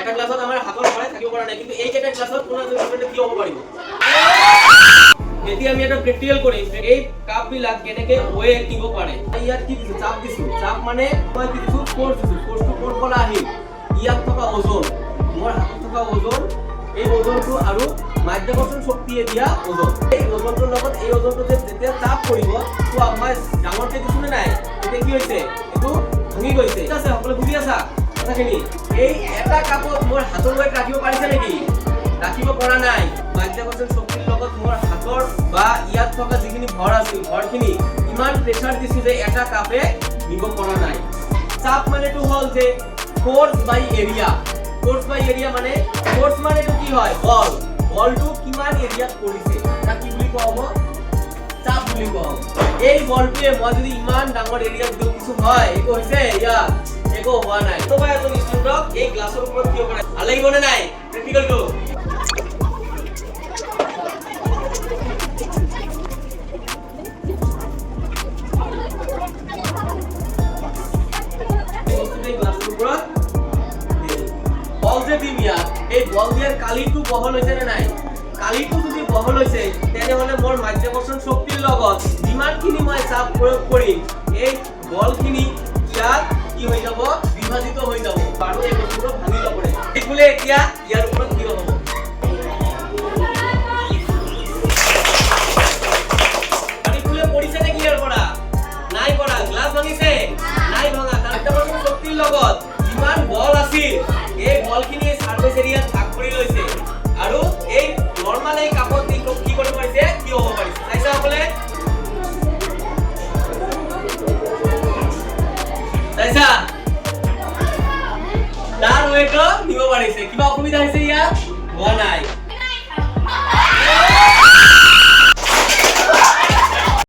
এটা ক্লাছত আমাৰ হাতৰ পৰাই থাকিব পৰা নাই কিন্তু এই কেটা ক্লাছত কোন ষ্টুডেন্টে কি হ'ব পাৰিব এতিয়া আমি এটা প্ৰ্যাকটিক্যাল কৰিম এই কাপ বিলাক কেনেকে ওয়েট দিব পাৰে ইয়াত কি দিছো চাপ মানে মই কি দিছো ফোৰ্স দিছো ফোৰ্সটো কোন পৰা আহিল ইয়াত থকা ওজন মোৰ হাতত থকা ওজন এই ওজনটো আৰু মাধ্যাকৰ্ষণ শক্তিয়ে দিয়া ওজন এই ওজনটোৰ লগত এই ওজনটো যেতিয়া চাপ পৰিব তো আমাৰ ডাঙৰকে দিছো নাই এটা কি হৈছে এটো ভাঙি গৈছে ঠিক আছে সকলো বুজি আছা কথাখিনি এই এটা কাপত মোৰ হাতৰ ওয়েট ৰাখিব পাৰিছে নেকি ৰাখিব পৰা নাই মাধ্যাকৰ্ষণ শক্তিৰ লগত মোৰ হাতৰ বা ইয়াত থকা যিখিনি ভৰ আছিল ভৰখিনি ইমান প্ৰেসাৰ দিছে যে এটা কাপে নিব পৰা নাই চাপ মানেটো হল যে ফোৰ্স বাই এৰিয়া মানে ফোৰ্স মানে তো কি হয় বলটো কিমান এৰিয়াত পৰিছে তা কি বুলি কব চাপ বুলি কব এই বলটোৱে মই যদি ইমান ডাঙৰ এৰিয়াত দিও কিছু হয় একো হৈছে ইয়া একো হোৱা নাই তো ভাই এজন ষ্টুডেন্টক এই গ্লাছৰ ওপৰত কিয় কৰে ভাল লাগিব নে নাই প্ৰ্যাকটিক্যালটো এই বল দিয়াৰ কালিটো বহল হৈছে নে নাই কালিটো যদি বহল হৈছে তেনেহলে মোৰ মাধ্যাকৰ্ষণ শক্তিৰ লগত যিমানখিনি মই চাপ প্ৰয়োগ কৰিম এই বলখিনি ইয়াত কি হৈ যাব বিভাজিত হৈ যাব আৰু এই বস্তুটো ভাঙি যাব এইগুলে এতিয়া ইয়াৰ ওপৰত কি হ'ব কালিগুলে পৰিছে নে কি ইয়াৰ পৰা নাই পৰা গ্লাস ভাঙিছে নাই ভাঙা মাধ্যাকৰ্ষণ শক্তিৰ লগত যিমান বল আছিল এই বলখিনি সাৰফেস এৰিয়াত ভাগ কৰি লৈছে আৰু এই নৰমাল এই কাপত কি কৰিব পাৰিছে কি হ'ব পাৰিছে চাইছা সকলে চাইছা তাৰ ওয়েট নিব পাৰিছে কিবা অসুবিধা হৈছে ইয়াত হোৱা নাই